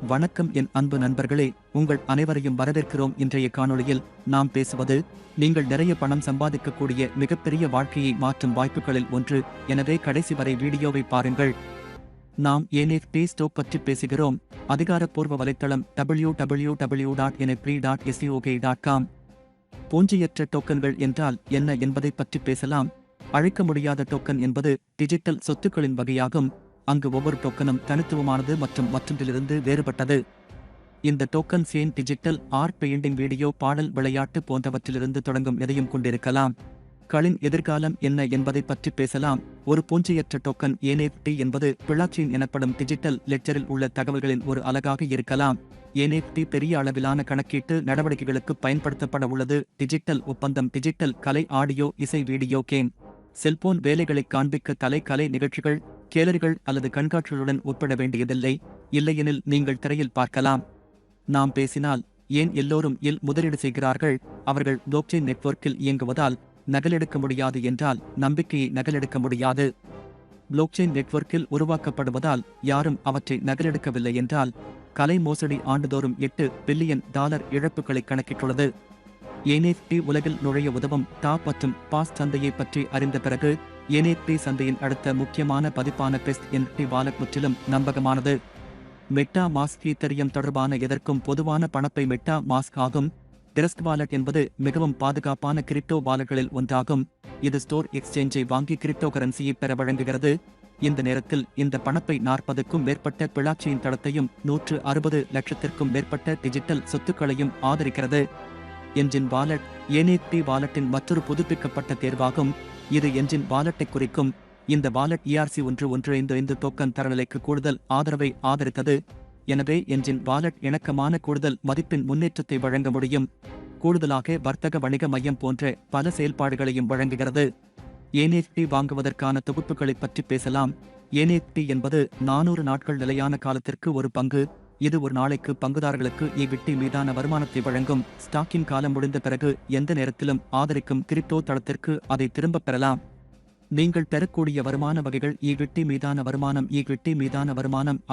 வணக்கம் என் அன்பு நண்பர்களே, உங்கள் அனைவரையும் வரவேற்கிறோம். இன்றைய காணொளியில் நாம் பேசுவது நீங்கள் நிறைய பணம் சம்பாதிக்கக்கூடிய மிகப்பெரிய வாழ்க்கையை மாற்றும் வாய்ப்புகளில் ஒன்று. எனவே கடைசி வரை வீடியோவை பாருங்கள். நாம் NFT ஸ்டாக் பற்றி பேசுகிறோம். அதிகாரப்பூர்வ வலைத்தளம் www.nft.stock.com. பூஞ்சியற்ற டோக்கன்கள் என்றால் என்ன என்பதை பற்றி பேசலாம். அழிக்க முடியாத டோக்கன் என்பது டிஜிட்டல் சொத்துக்களின் வகையாகும். அங்கு ஒவ்வொரு டோக்கனும் தனித்துவமானது மற்றும் மற்றொன்றிலிருந்து வேறுபட்டது. இந்த டோக்கன் சேன் டிஜிட்டல் ஆர்ட், பெயிண்டிங், வீடியோ, பாடல், விளையாட்டு போன்றவற்றிலிருந்து தொடங்கும் எதையும் கொண்டிருக்கலாம். களின் எதிர்காலம் என்ன என்பதை பற்றி பேசலாம். ஒரு பூஞ்சியற்ற டோக்கன் NFT என்பது பிளாக்செயின் எனப்படும் டிஜிட்டல் லெட்ஜரில் உள்ள தகவல்களின் ஒரு அலகாக இருக்கலாம். NFT பெரிய அளவிலான கணக்கீட்டு நடவடிக்கைகளுக்கு பயன்படுத்தப்பட உள்ளது. டிஜிட்டல் ஒப்பந்தம், டிஜிட்டல் கலை, ஆடியோ, இசை, வீடியோ கேம், செல்போன் வேலைகளை காண்பிக்க கலை நிகழ்ச்சிகள், கேலரிகள் அல்லது கண்காட்சிகளுடன் ஒப்பிட வேண்டியதில்லை. இல்லையெனில் நீங்கள் திரையில் பார்க்கலாம். நாம் பேசினால் ஏன் எல்லோரும் முதலீடு செய்கிறார்கள்? அவர்கள் பிளாக்செயின் நெட்வொர்க்கில் இயங்குவதால். நகலெடுக்க முடியாது என்றால் நம்பிக்கையை நகலெடுக்க முடியாது. பிளாக்செயின் நெட்வொர்க்கில் உருவாக்கப்படுவதால் யாரும் அவற்றை நகலெடுக்கவில்லை என்றால். கலை மோசடி ஆண்டுதோறும் $8 பில்லியன் இழப்புகளை கணக்கிட்டுள்ளது. NFT உலகில் நுழைய உதவும் டாப் மற்றும் பாஸ் சந்தையை பற்றி அறிந்த பிறகு NFT சந்தையின் அடுத்த முக்கியமான பதிப்பான பெஸ்ட் NFT வாலெட் முற்றிலும் நம்பகமானது. மெட்டா மாஸ்க் ஈத்தரியம் தொடர்பான எதற்கும் பொதுவான பணப்பை மெட்டா மாஸ்க் ஆகும். டிரஸ்ட் வாலெட் என்பது மிகவும் பாதுகாப்பான கிரிப்டோ வாலெட்களில் ஒன்றாகும். இது ஸ்டோர் எக்ஸ்சேஞ்சை வாங்கி கிரிப்டோ கரன்சியை பெற வழங்குகிறது. இந்த நேரத்தில் இந்த பணப்பை 40க்கும் மேற்பட்ட பிளாக்செயின் தளத்தையும் 160 லட்சத்திற்கும் மேற்பட்ட டிஜிட்டல் சொத்துக்களையும் ஆதரிக்கிறது. என்ஜின் வாலெட் NFT வாலெட்டின் மற்றொரு புதுப்பிக்கப்பட்ட தேர்வாகும். இது என்ஜின் வாலெட்டை குறிக்கும். இந்த வாலெட் ERC-1155 டோக்கன் தரநிலைக்கு கூடுதல் ஆதரவை ஆதரித்தது. எனவே என்ஜின் வாலெட் இணக்கமான கூடுதல் மதிப்பின் முன்னேற்றத்தை வழங்க முடியும். கூடுதலாக வர்த்தக வணிக மையம் போன்ற பல செயல்பாடுகளையும் வழங்குகிறது. NFT வாங்குவதற்கான தொகுப்புகளை பற்றி பேசலாம். NFT என்பது 400 நாட்கள் நிலையான காலத்திற்கு ஒரு பங்கு. இது ஒரு நாளைக்கு பங்குதாரர்களுக்கு ஈக்விட்டி மீதான வருமானத்தை வழங்கும். ஸ்டாக்கின் காலம் முடிந்த பிறகு எந்த நேரத்திலும் ஆதரிக்கும் கிரிப்டோ தளத்திற்கு அதை திரும்பப் பெறலாம். நீங்கள் பெறக்கூடிய வருமான வகைகள்: ஈக்விட்டி மீதான வருமானம்,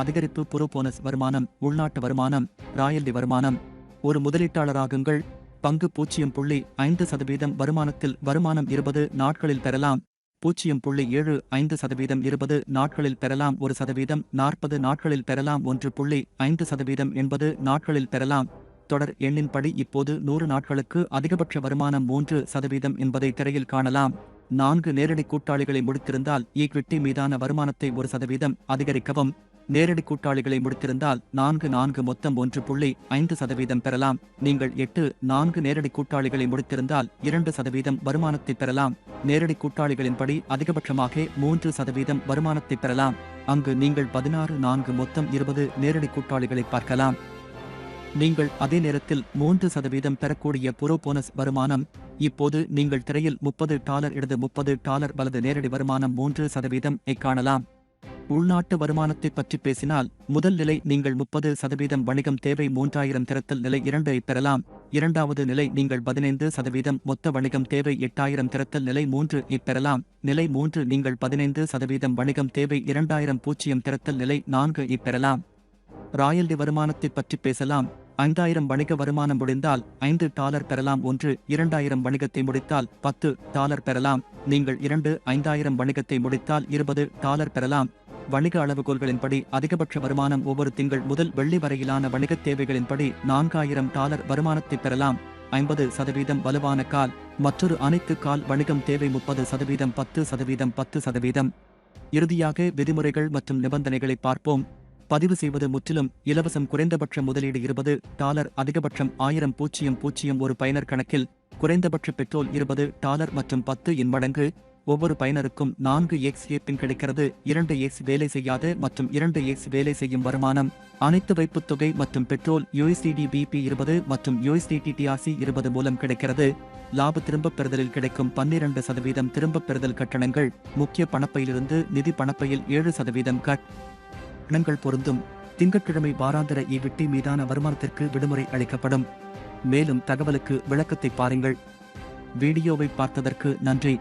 அதிகரிப்பு, புரோபோனஸ் வருமானம், உள்நாட்டு வருமானம், ராயல்டி வருமானம். ஒரு முதலீட்டாளராகுங்கள். பங்கு 0.5% வருமானத்தில் வருமானம் 20 நாட்களில் பெறலாம். 0.75% 20 நாட்களில் பெறலாம். 1% 40 நாட்களில் பெறலாம். 1.5% 80 நாட்களில் பெறலாம். தொடர் எண்ணின்படி இப்போது 100 நாட்களுக்கு அதிகபட்ச வருமானம் 3% என்பதை திரையில் காணலாம். 4 நேரடி கூட்டாளிகளை முடித்திருந்தால் ஈக்விட்டி மீதான வருமானத்தை 1% அதிகரிக்கவும். நேரடி கூட்டாளிகளை முடித்திருந்தால் 4 மொத்தம் 1.5% பெறலாம். நீங்கள் 4 நேரடி கூட்டாளிகளை முடித்திருந்தால் 2% வருமானத்தை பெறலாம். நேரடி கூட்டாளிகளின்படி அதிகபட்சமாக 3% வருமானத்தை பெறலாம். அங்கு நீங்கள் 16 மொத்தம் 20 நேரடி கூட்டாளிகளை பார்க்கலாம். நீங்கள் அதே நேரத்தில் 3% பெறக்கூடிய புரோபோனஸ் வருமானம். இப்போது நீங்கள் திரையில் $30 இடது $30 வலது நேரடி வருமானம் 3% ஐ காணலாம். உள்நாட்டு வருமானத்தை பற்றி பேசினால், முதல் நிலை நீங்கள் 30% வணிகம் தேவை 3000 திறத்தல் நிலை 2 ஐ பெறலாம். இரண்டாவது நிலை நீங்கள் 15% மொத்த வணிகம் தேவை 8000 திறத்தல் நிலை 3 ஐ பெறலாம். நிலை 3 நீங்கள் 15% வணிகம் தேவை 2000 திறத்தல் நிலை 4 ஐ பெறலாம். ராயல்டி வருமானத்தை பற்றி பேசலாம். 5000 வணிக வருமானம் முடிந்தால் $5 பெறலாம். 2000 வணிகத்தை முடித்தால் $10 பெறலாம். நீங்கள் 5000 வணிகத்தை முடித்தால் $20 பெறலாம். வணிக அளவுகோல்களின்படி அதிகபட்ச வருமானம் ஒவ்வொரு திங்கள் முதல் வெள்ளி வரையிலான வணிகத் தேவைகளின்படி $4000 வருமானத்தை பெறலாம். 50% வலுவான கால். மற்றொரு அனைத்து கால் வணிகம் தேவை 30%, 10%. இறுதியாக விதிமுறைகள் மற்றும் நிபந்தனைகளை பார்ப்போம். பதிவு செய்வது முற்றிலும் இலவசம். குறைந்தபட்ச முதலீடு $20, அதிகபட்சம் 1000. ஒரு பயனர் கணக்கில் குறைந்தபட்ச பெட்ரோல் $20 மற்றும் 10 இன் மடங்கு. ஒவ்வொரு பயனருக்கும் 4x பின் கிடைக்கிறது. 2x வேலை செய்யாத மற்றும் 2x வேலை செய்யும் வருமானம். அனைத்து வைப்புத் தொகை மற்றும் பெட்ரோல் USDT BP 20 மற்றும் USDT TRC 20 மூலம் கிடைக்கிறது. லாப திரும்பப் பெறுதலில் கிடைக்கும் 12% திரும்பப் பெறுதல் கட்டணங்கள். முக்கிய பணப்பையிலிருந்து நிதி பணப்பையில் 7% கட்டணங்கள் பொருந்தும். திங்கட்கிழமை வாராந்திர ஈக்விட்டி மீதான வருமானத்திற்கு விடுமுறை அளிக்கப்படும். மேலும் தகவலுக்கு விளக்கத்தை பாருங்கள். வீடியோவை பார்த்ததற்கு நன்றி.